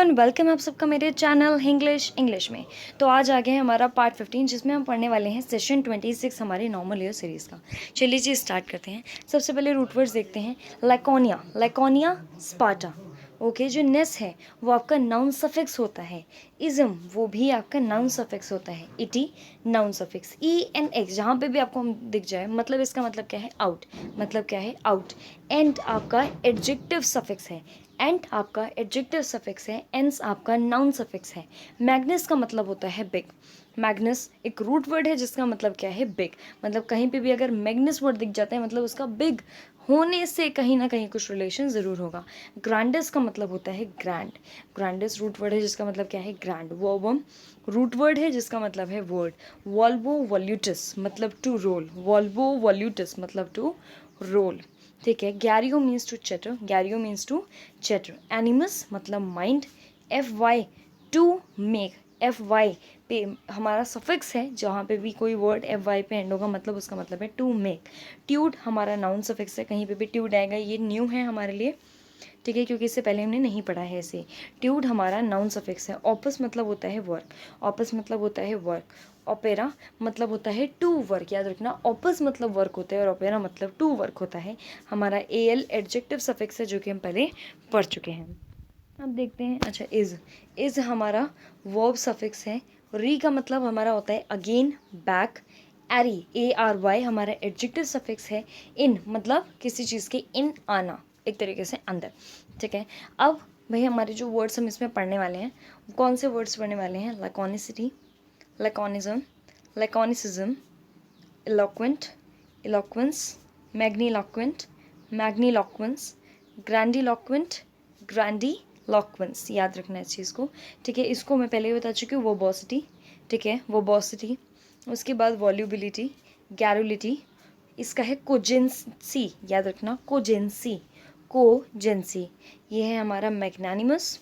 Everyone, welcome आप सबका मेरे चैनल इंग्लिश में। तो आज आ गए हैं हमारा पार्ट 15 जिसमें हम पढ़ने वाले हैं सेशन 26 हमारे नॉर्मल ईयर सीरीज़ का। चलिए जी स्टार्ट करते हैं। सबसे पहले रूट वर्ड्स देखते हैं। लाइकोनिया, स्पार्टा। ओके, जो नेस है वो आपका नाउन सफिक्स होता है। इज़म वो भी आपका नाउन सफिक्स होता है। Ity noun suffix. E N X जहाँ पे भी आपको दिख जाए मतलब इसका मतलब क्या है? आउट। मतलब क्या है? आउट। एंड आपका एडजेक्टिव सफिक्स है। एंड आपका एडजेक्टिव सफिक्स है। एंस आपका नाउन सफिक्स है। मैग्नस का मतलब होता है बिग। मैग्नस एक रूट वर्ड है जिसका मतलब क्या है? बिग। मतलब कहीं पे भी अगर मैग्नस वर्ड दिख जाता है मतलब उसका बिग होने से कहीं ना कहीं कुछ रिलेशन ज़रूर होगा। ग्रांडस का मतलब होता है ग्रैंड। ग्रांडस रूट वर्ड है जिसका मतलब क्या है? ग्रैंड। वर्बम रूट वर्ड है जिसका मतलब है वर्ड। वॉल्वो वॉल्यूटस मतलब टू रोल। वॉल्वो वॉल्यूटस मतलब टू रोल। ठीक है। गैरियो मीन्स टू चैटर। गैरियो मीन्स टू चैटर। एनिमस मतलब mind. F Y to make. F Y पे हमारा सफिक्स है। जहाँ पे भी कोई वर्ड एफ वाई पे एंड होगा मतलब उसका मतलब है टू मेक। ट्यूड हमारा नाउन सफिक्स है। कहीं पे भी ट्यूड आएगा ये न्यू है हमारे लिए। ठीक है, क्योंकि इससे पहले हमने नहीं पढ़ा है ऐसे। ट्यूड हमारा नाउन सफिक्स है। ऑपस मतलब होता है वर्क। ऑपस मतलब होता है वर्क। ओपेरा मतलब होता है टू वर्क। याद रखना, ऑपस मतलब वर्क होता है और ओपेरा मतलब टू वर्क होता है। हमारा एल एडजेक्टिव सफिक्स है जो कि हम पहले पढ़ चुके हैं। अब देखते हैं। अच्छा, इज हमारा वर्ब सफिक्स है। री का मतलब हमारा होता है again, back. Ary A R Y हमारा एडजेक्टिव सफिक्स है। इन मतलब किसी चीज़ के इन आना, एक तरीके से अंदर। ठीक है। अब भाई हमारे जो वर्ड्स हम इसमें पढ़ने वाले हैं, कौन से वर्ड्स पढ़ने वाले हैं? लाइकोनिसिटी, लाइकोनिज्म, लाइकोनिसिज्म, eloquent, eloquence, magniloquent, magniloquence, grandiloquent, grandiloquence। याद रखना इस चीज़ को। ठीक है, इसको मैं पहले ही बता चुकी हूँ। वर्बोसिटी, ठीक है, वर्बोसिटी। उसके बाद वॉल्यूबिलिटी, गैरुलिटी। इसका है कोजेंसी। याद रखना, कोजेंसी, कोजेंसी। ये है हमारा magnanimous,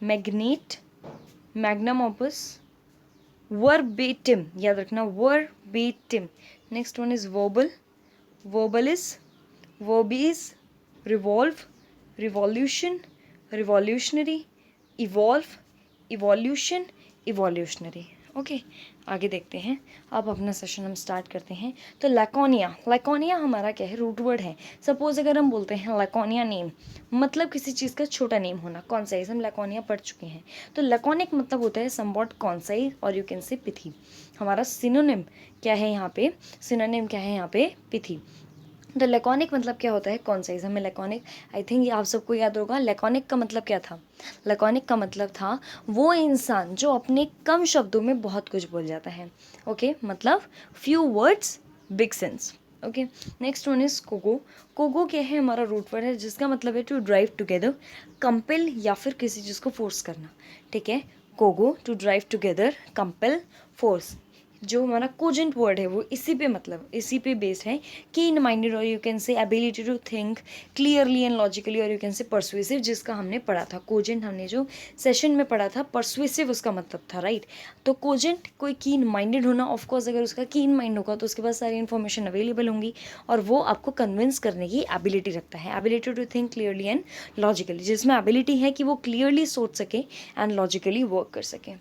magnet, magnum opus, verbatim. याद रखना, verbatim. Next one is verbal, वर्बलिस, verbiage, revolve, revolution, revolutionary, evolve, evolution, evolutionary. Okay, आगे देखते हैं। अब अपना सेशन हम स्टार्ट करते हैं। तो लैकोनिया हमारा क्या है? रूट वर्ड है। सपोज अगर हम बोलते हैं लैकोनिया नेम मतलब किसी चीज़ का छोटा नेम होना। कॉन्साइज हम लैकोनिया पढ़ चुके हैं। तो लैकोनिक मतलब होता है समवॉट कॉन्साइज और यू कैन से पिथी। हमारा सिनोनिम क्या है यहाँ पे? सिनोनिम क्या है यहाँ पे? पिथी। तो लैकोनिक मतलब क्या होता है? कॉन्साइज। हमें लैकोनिक, आई थिंक ये आप सबको याद होगा। लैकोनिक का मतलब क्या था? लैकोनिक का मतलब था वो इंसान जो अपने कम शब्दों में बहुत कुछ बोल जाता है। ओके, मतलब few words big sense. Okay, next one is कोगो। कोगो क्या है? हमारा रूट वर्ड है जिसका मतलब है टू ड्राइव टुगेदर, कंपेल या फिर किसी चीज़ को फोर्स करना। ठीक है, कोगो to drive together, compel, force. जो हमारा कोजेंट वर्ड है वो इसी पे मतलब इसी पे बेस्ड है। कीन माइंडेड और you can say ability to think clearly and logically और यू कैन से परसुएसिव, जिसका हमने पढ़ा था। कोजेंट हमने जो सेशन में पढ़ा था, परसुएसिव उसका मतलब था, राइट। तो कोजेंट कोई कीन माइंडेड होना, ऑफकोर्स अगर उसका कीन माइंड होगा तो उसके पास सारी इन्फॉर्मेशन अवेलेबल होंगी और वो आपको कन्विंस करने की एबिलिटी रखता है। Ability to think clearly and logically, जिसमें एबिलिटी है कि वो क्लियरली सोच सके एंड लॉजिकली वर्क कर सके।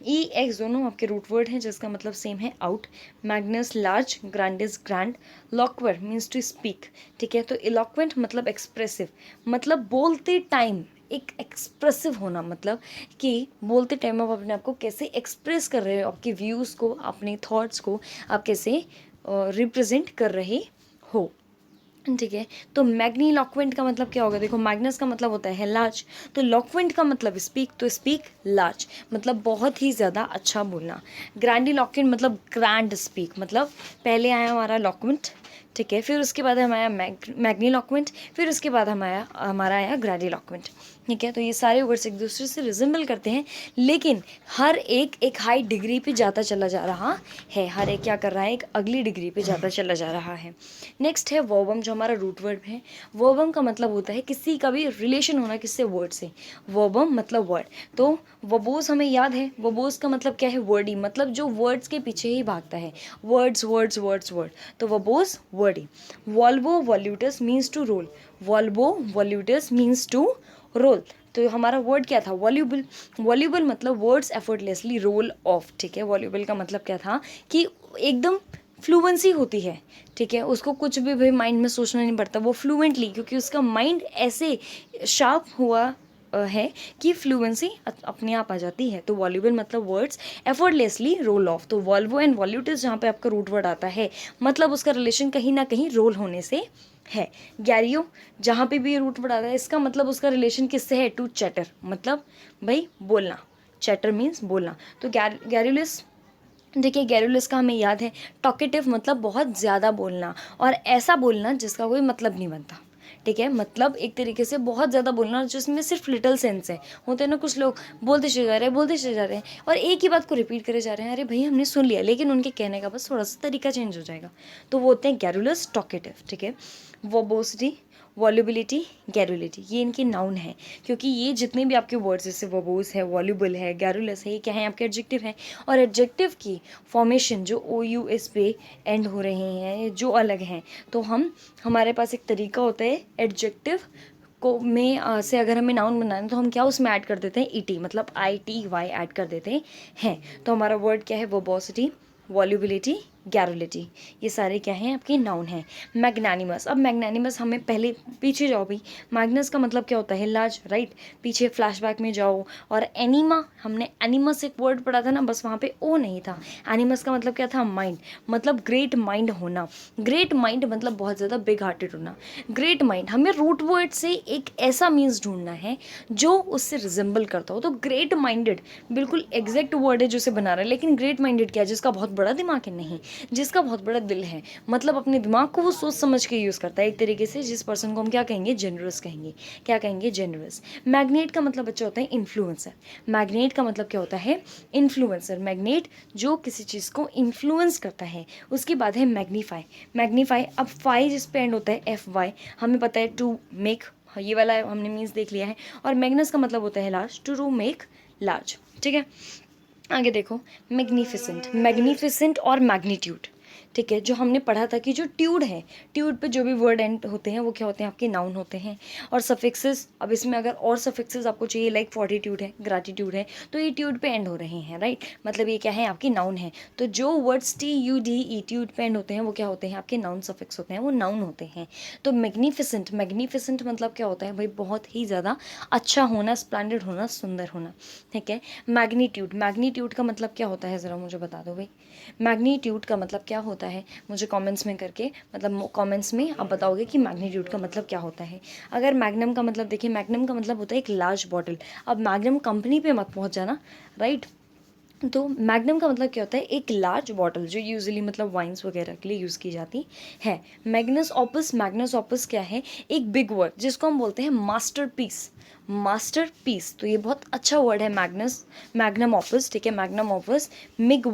ई एक्स दोनों आपके रूट वर्ड हैं जिसका मतलब सेम है, आउट। मैग्नस लार्ज, ग्रैंडिस ग्रैंड। लॉक्वर मीन्स टू स्पीक। ठीक है, तो इलॉक्वेंट मतलब एक्सप्रेसिव, मतलब बोलते टाइम एक एक्सप्रेसिव होना, मतलब कि बोलते टाइम आप अपने आप को कैसे एक्सप्रेस कर रहे हो, आपके व्यूज़ को, अपने थॉट्स को आप कैसे रिप्रेजेंट कर रहे हो। ठीक है, तो मैग्नीलॉक्वेंट का मतलब क्या होगा? देखो, मैग्नस का मतलब होता है लार्ज, तो लॉक्वेंट का मतलब स्पीक, तो स्पीक लार्ज मतलब बहुत ही ज़्यादा अच्छा बोलना। ग्रैंडीलॉक्वेंट मतलब ग्रैंड स्पीक, मतलब पहले आया हमारा लॉक्वेंट, ठीक है, फिर उसके बाद हमारा मैग्नीलॉक्वेंट, फिर उसके बाद हमारा आया ग्रैंडीलॉक्वेंट। ठीक है, तो ये सारे वर्ड्स एक दूसरे से रिजेंबल करते हैं, लेकिन हर एक हाई डिग्री पे जाता चला जा रहा है। हर एक क्या कर रहा है? एक अगली डिग्री पे जाता चला जा रहा है। नेक्स्ट है वर्बम, जो हमारा रूट वर्ड है। वर्बम का मतलब होता है किसी का भी रिलेशन होना किससे? वर्ड से। वर्बम मतलब वर्ड। तो वबोज हमें याद है, वबोज का मतलब क्या है? वर्डी, मतलब जो वर्ड्स के पीछे ही भागता है। वर्ड्स वर्ड्स वर्ड्स वर्ड, तो वबोज वर्डी। वॉल्वो वॉल्यूटस मीन्स टू रोल। वॉल्वो वॉल्यूटस मीन्स टू रोल, तो तो हमारा वर्ड क्या था, वॉल्यूबल। वॉल्यूबल मतलब वर्ड्स एफर्टलेसली रोल ऑफ, ठीक है। वॉल्यूबल का मतलब क्या था कि एकदम फ्लुएंसी होती है, ठीक है, उसको कुछ भी भाई माइंड में सोचना नहीं पड़ता, वो फ्लुएंटली, क्योंकि उसका माइंड ऐसे शार्प हुआ है कि फ्लुएंसी अपने आप आ जाती है। तो वॉल्यूबल मतलब वर्ड्स एफर्टलेसली रोल ऑफ। तो वॉल्वो एंड वॉल्यूटिस जहाँ पे आपका रूट वर्ड आता है, मतलब उसका रिलेशन कहीं ना कहीं रोल होने से है। गैरियो जहाँ पे भी रूट वर्ड आता है, इसका मतलब उसका रिलेशन किससे है, टू चैटर, मतलब भाई बोलना, चैटर मीन्स बोलना। तो गैरुलस, देखिए गैरुलस का हमें याद है, टॉकेटिव मतलब बहुत ज़्यादा बोलना, और ऐसा बोलना जिसका कोई मतलब नहीं बनता, ठीक है, मतलब एक तरीके से बहुत ज़्यादा बोलना जिसमें सिर्फ लिटिल सेंस है। होते हैं ना कुछ लोग, बोलते चले जा रहे हैं, बोलते चले जा रहे हैं, और एक ही बात को रिपीट करे जा रहे हैं, अरे भाई हमने सुन लिया, लेकिन उनके कहने का बस थोड़ा सा तरीका चेंज हो जाएगा, तो वो होते हैं गैरुलस टॉकेटिव, ठीक है। वर्बोसिटी, वॉल्यूबिलिटी, गैरुलिटी, ये इनके नाउन है, क्योंकि ये जितने भी आपके वर्ड्स जैसे वर्बोस है, वॉल्यूबल है, गैरुलस है, ये क्या है, आपके एडजेक्टिव हैं। और एडजेक्टिव की फॉर्मेशन जो ओ यू एस पे एंड हो रहे हैं, जो अलग हैं, तो हमारे पास एक तरीका होता है एडजेक्टिव को में से अगर हमें नाउन बनाना है तो हम क्या उसमें ऐड कर देते हैं, ईटी, मतलब आई टी वाई ऐड कर देते हैं। तो हमारा वर्ड क्या है, वर्बोसिटी, वॉल्यूबिलिटी, गैरुलिटी, ये सारे क्या हैं, आपके नाउन हैं। मैग्नानिमस, अब मैग्नानिमस हमें पहले पीछे जाओ भाई, मैग्नस का मतलब क्या होता है, लार्ज, राइट, पीछे फ्लैशबैक में जाओ। और एनिमा, हमने एनिमस एक वर्ड पढ़ा था ना, बस वहाँ पे ओ नहीं था। एनिमस का मतलब क्या था, माइंड, मतलब ग्रेट माइंड होना। ग्रेट माइंड मतलब बहुत ज़्यादा बिग हार्टेड होना। ग्रेट माइंड, हमें रूट वर्ड से एक ऐसा मीन्स ढूंढना है जो उससे रिजेंबल करता हो। तो ग्रेट माइंडेड बिल्कुल एग्जैक्ट वर्ड है जो उसे बना रहा है, लेकिन ग्रेट माइंडेड क्या है, जिसका बहुत बड़ा दिमाग है, नहीं, जिसका बहुत बड़ा दिल है, मतलब अपने दिमाग को वो सोच समझ के यूज़ करता है। एक तरीके से जिस पर्सन को हम क्या कहेंगे, जेनरस कहेंगे। क्या कहेंगे, जेनरस। मैग्नेट का मतलब बच्चा होता है इन्फ्लुएंसर। मैग्नेट का मतलब क्या होता है, इन्फ्लुएंसर। मैग्नेट जो किसी चीज़ को इन्फ्लुएंस करता है। उसके बाद है मैग्नीफाई। मैग्नीफाई, अब फाई जिस पे एंड होता है, एफ वाई, हमें पता है टू मेक, ये वाला हमने मीन्स देख लिया है। और मैग्नस का मतलब होता है लार्ज, टू मेक लार्ज, ठीक है। आगे देखो, मैग्निफिसेंट, मैग्निफिसेंट और मैग्नीट्यूड, ठीक है, जो हमने पढ़ा था कि जो ट्यूड है, ट्यूड पे जो भी वर्ड एंड होते हैं वो क्या होते हैं, आपके नाउन होते हैं। और सफिक्सेस, अब इसमें अगर और सफिक्सेस आपको चाहिए, लाइक फॉर्टिट्यूड है, ग्रैटिट्यूड है, तो ये ट्यूड पे एंड हो रहे हैं, राइट, मतलब ये क्या है, आपके नाउन है। तो जो words T U D E tude पे एंड होते हैं वो क्या होते हैं, आपके नाउन सफिक्स होते हैं, वो नाउन होते हैं। तो मैग्निफिसेंट, मैग्निफिसेंट मतलब क्या होता है भाई, बहुत ही ज़्यादा अच्छा होना, स्प्लेंडेड होना, सुंदर होना, ठीक है। मैग्नीट्यूड, मैग्नीट्यूड का मतलब क्या होता है, ज़रा मुझे बता दो भाई, मैग्नीट्यूड का मतलब क्या होता है, मुझे कमेंट्स में करके, मतलब कमेंट्स में आप बताओगे कि मैग्नीट्यूड का मतलब क्या होता है। अगर मैग्नम का मतलब देखिए, मैग्नम का मतलब होता है एक लार्ज बॉटल। अब मैग्नम कंपनी पे मत पहुंच जाना, राइट। तो मैग्नम का मतलब क्या होता है, एक लार्ज बॉटल जो यूजुअली मतलब वाइन्स वगैरह के लिए यूज़ की जाती है। मैग्नस ऑपस, मैग्नस ऑपस क्या है, एक बिग वर्क जिसको हम बोलते हैं मास्टरपीस। मास्टरपीस, तो ये बहुत अच्छा वर्ड है, मैग्नस, मैग्नम ऑपस, ठीक है, magnum opus, big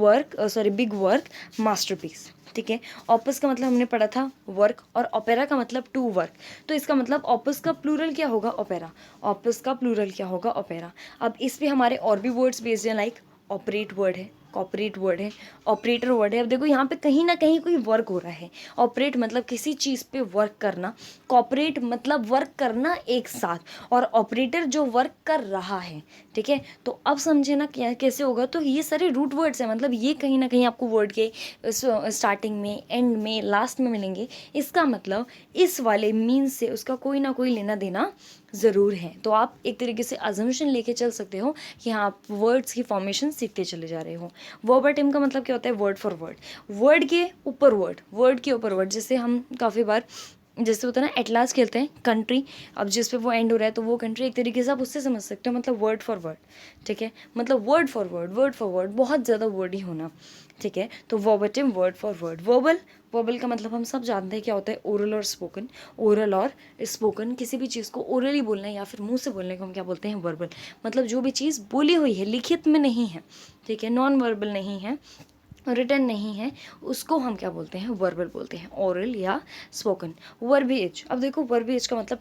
work, masterpiece, ठीक है। ऑपस का मतलब हमने पढ़ा था वर्क, और ओपेरा का मतलब टू वर्क। तो इसका मतलब ऑपस का प्लूरल क्या होगा, ओपेरा। ऑपस का प्लूरल क्या होगा, ओपेरा। अब इस पे हमारे और भी वर्ड्स बेस्ड हैं, लाइक ऑपरेट वर्ड है, कॉपरेट वर्ड है, ऑपरेटर वर्ड है। अब देखो यहाँ पे कहीं ना कहीं कोई वर्क हो रहा है। ऑपरेट मतलब किसी चीज़ पे वर्क करना, कॉपरेट मतलब वर्क करना एक साथ, और ऑपरेटर जो वर्क कर रहा है, ठीक है। तो अब समझे ना क्या कैसे होगा, तो ये सारे रूट वर्ड्स हैं, मतलब ये कहीं ना कहीं आपको वर्ड के स्टार्टिंग में, एंड में, लास्ट में मिलेंगे। इसका मतलब इस वाले मीन्स से उसका कोई ना कोई लेना देना ज़रूर है। तो आप एक तरीके से अजम्पशन लेके चल सकते हो कि हाँ, आप वर्ड्स की फॉर्मेशन सीखते चले जा रहे हो। वर्बटिम का मतलब क्या होता है, वर्ड फॉर वर्ड, वर्ड के ऊपर वर्ड, वर्ड के ऊपर वर्ड। जैसे हम काफ़ी बार, जैसे होता है ना एटलास खेलते हैं, कंट्री, अब जिस पे वो एंड हो रहा है तो वो कंट्री, एक तरीके से आप उससे समझ सकते हो, मतलब वर्ड फॉर वर्ड, ठीक है, मतलब word for word, word for word, बहुत ज़्यादा वर्ड ही होना, ठीक है। तो verbatim, word for word. Verbal, verbal का मतलब हम सब जानते हैं क्या होता है, ओरल और स्पोकन। ओरल और स्पोकन, किसी भी चीज़ को ओरली बोलना है या फिर मुंह से बोलने को हम क्या बोलते हैं, वर्बल। मतलब जो भी चीज़ बोली हुई है, लिखित में नहीं है, ठीक है, नॉन वर्बल नहीं है, रिटर्न नहीं है, उसको हम क्या बोलते हैं, वर्बल बोलते हैं, ओरल या स्पोकन। वर्बिएज, अब देखो वर्बिएज का मतलब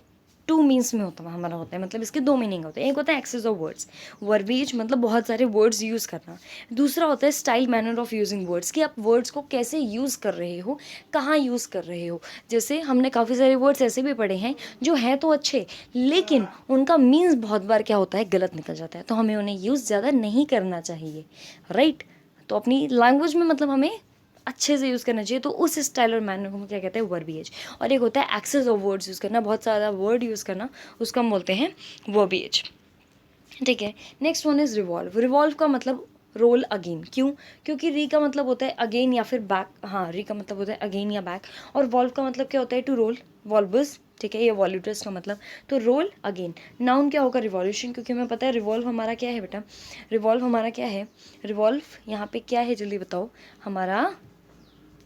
टू मीन्स में हमारा होता है, मतलब इसके दो मीनिंग होते हैं। एक होता है एक्सेस ऑफ वर्ड्स, वर्बेज मतलब बहुत सारे वर्ड्स यूज़ करना। दूसरा होता है style, manner of using words, कि आप वर्ड्स को कैसे यूज़ कर रहे हो, कहाँ यूज़ कर रहे हो। जैसे हमने काफ़ी सारे वर्ड्स ऐसे भी पढ़े हैं जो हैं तो अच्छे, लेकिन उनका मीन्स बहुत बार क्या होता है, गलत निकल जाता है, तो हमें उन्हें यूज़ ज़्यादा नहीं करना चाहिए, राइट। तो अपनी लैंग्वेज में मतलब हमें अच्छे से यूज़ करना चाहिए, तो उस स्टाइल और मैनर को हम क्या कहते हैं, वर्बिएज। और एक होता है एक्सेस ऑफ वर्ड्स यूज़ करना, बहुत ज़्यादा वर्ड यूज़ करना, उसको हम बोलते हैं वर्बिएज, ठीक है। Next one is revolve. Revolve का मतलब रोल अगेन, क्यों? क्योंकि री का मतलब होता है अगेन या फिर बैक, हाँ री का मतलब होता है अगेन या बैक, और वॉल्व का मतलब क्या होता है, टू रोल, वॉल्वस, ठीक है, ये वॉल्यूटस का मतलब, तो रोल अगेन। नाउन क्या होगा, रिवॉल्यूशन, क्योंकि हमें पता है रिवॉल्व हमारा क्या है बेटा, रिवॉल्व हमारा क्या है, रिवॉल्व यहाँ पे क्या है, जल्दी बताओ, हमारा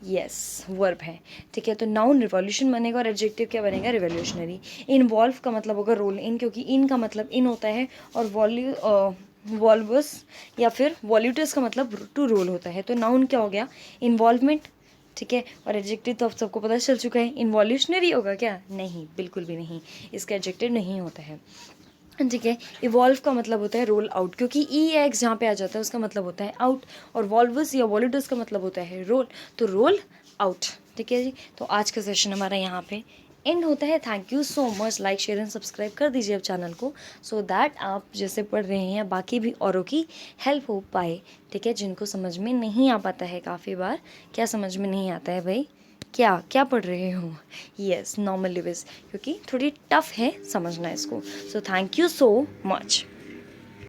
यस वर्ब है, ठीक है। तो नाउन रिवॉल्यूशन बनेगा और एडजेक्टिव क्या बनेगा, रिवॉल्यूशनरी। इन्वॉल्व का मतलब होगा रोल इन, क्योंकि इन का मतलब इन होता है, और वॉल्वस या फिर वॉल्यूटस का मतलब टू रोल होता है, तो नाउन क्या हो गया, इन्वॉल्वमेंट, ठीक है। और एडजेक्टिव तो अब सबको पता चल चुका है, इन्वॉल्यूशनरी होगा क्या, नहीं, बिल्कुल भी नहीं, इसका एडजेक्टिव नहीं होता है, ठीक है। इवॉल्व का मतलब होता है रोल आउट, क्योंकि ई एक्स जहाँ पे आ जाता है उसका मतलब होता है आउट, और वॉल्वस या वॉल्यूटस का मतलब होता है रोल, तो रोल आउट, ठीक है जी। तो आज का सेशन हमारा यहाँ पे एंड होता है। Thank you so much, like share and subscribe कर दीजिए अब चैनल को, सो दैट आप जैसे पढ़ रहे हैं बाकी भी औरों की हेल्प हो पाए, ठीक है। जिनको समझ में नहीं आ पाता है, काफ़ी बार क्या समझ में नहीं आता है भाई, क्या क्या पढ़ रहे हो, यस नॉर्मल लिविस, क्योंकि थोड़ी टफ है समझना इसको, so thank you so much.